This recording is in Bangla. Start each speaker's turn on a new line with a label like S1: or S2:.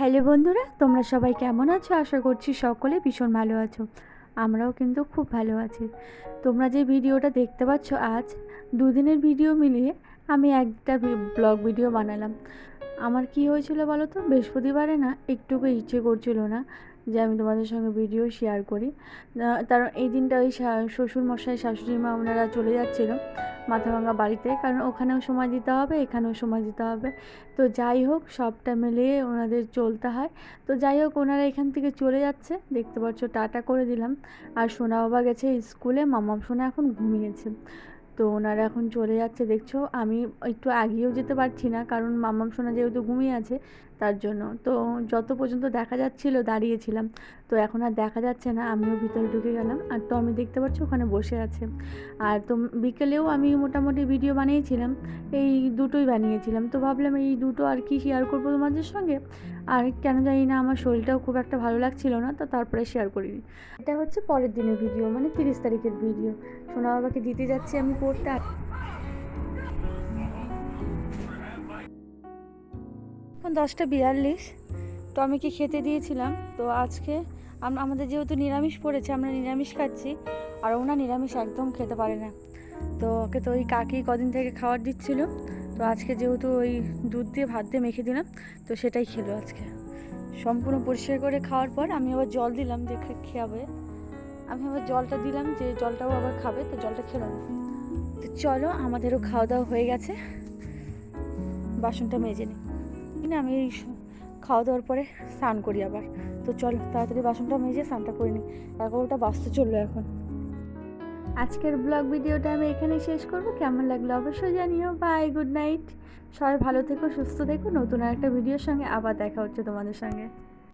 S1: হ্যালো বন্ধুরা, তোমরা সবাই কেমন আছো? আশা করছি সকলে ভীষণ ভালো আছো। আমরাও কিন্তু খুব ভালো আছি। তোমরা যে ভিডিওটা দেখতে পাচ্ছ, আজ দুদিনের ভিডিও মিলিয়ে আমি একটা ব্লগ ভিডিও বানালাম। আমার কি হয়েছিল বলো তো, বৃহস্পতিবারে না একটুকু ইচ্ছে করছিল না যে আমি তোমাদের সঙ্গে ভিডিও শেয়ার করি। কারণ এই দিনটা ওই শ্বশুরমশাই শাশুড়ি মা ওনারা চলে যাচ্ছিলো মাথাভাঙা বাড়িতে, কারণ ওখানেও সময় দিতে হবে, এখানেও সময় দিতে হবে। তো যাই হোক, সবটা মিলিয়ে ওনাদের চলতে হয়। তো যাই হোক, ওনারা এখান থেকে চলে যাচ্ছে, দেখতে পাচ্ছ টাটা করে দিলাম। আর সোনা বাবা গেছে স্কুলে, মামাম সোনা এখন ঘুমিয়েছে। তো ওনারা এখন চলে যাচ্ছে, দেখছো আমি একটু আগিয়েও যেতে পারছি না, কারণ মাম্মাম সোনা যেহেতু ঘুমিয়ে আছে তার জন্য। তো যত পর্যন্ত দেখা যাচ্ছিল দাঁড়িয়েছিলাম, তো এখন আর দেখা যাচ্ছে না, আমিও ভিতরে ঢুকে গেলাম। আর তো আমি দেখতে পাচ্ছি ওখানে বসে আছে। আর তো বিকেলেও আমি মোটামুটি ভিডিও বানিয়েছিলাম, এই দুটোই বানিয়েছিলাম। তো ভাবলাম এই দুটো আর কি শেয়ার করবো তোমাদের সঙ্গে। আর কেন জানি না আমার শরীরটাও খুব একটা ভালো লাগছিল না, তো তারপরে শেয়ার করিনি। এটা হচ্ছে পরের দিনের ভিডিও, মানে 30 তারিখের ভিডিও। সোনা বাবাকে দিতে যাচ্ছি আমি পড়তে। এখন 10টা 42। টমিকে খেতে দিয়েছিলাম। তো আজকে আমাদের যেহেতু নিরামিষ পড়েছে, আমরা নিরামিষ খাচ্ছি। আর ওনা নিরামিষ একদম খেতে পারে না। তো ওকে তো ওই কাকি কদিন থেকে খাবার দিচ্ছিল। তো আজকে যেহেতু ওই দুধ দিয়ে ভাত দিয়ে মেখে দিলাম, তো সেটাই খেলো আজকে। সম্পূর্ণ পরিষ্কার করে খাওয়ার পর আমি আবার জল দিলাম, দেখে খেয়াবে। আমি আবার জলটা দিলাম, যে জলটাও আবার খাবে, তো জলটা খেলো না। তো চলো, আমাদেরও খাওয়া দাওয়া হয়ে গেছে, বাসনটা মেজে নিই। আমি এই খাওয়া দাওয়ার পরে স্নান করি আবার। তো চলো তাড়াতাড়ি বাসনটা মেজে স্নানটা করে নিই। 11টা বাজতে চললো এখন। আজকের ব্লগ ভিডিওটা আমি এখানেই শেষ করব। কেমন লাগলো অবশ্যই জানিও। Bye, good night. সবাই ভালো থেকো, সুস্থ থেকো। নতুন আরেকটা ভিডিওর সঙ্গে আবার দেখা হচ্ছে তোমাদের সঙ্গে।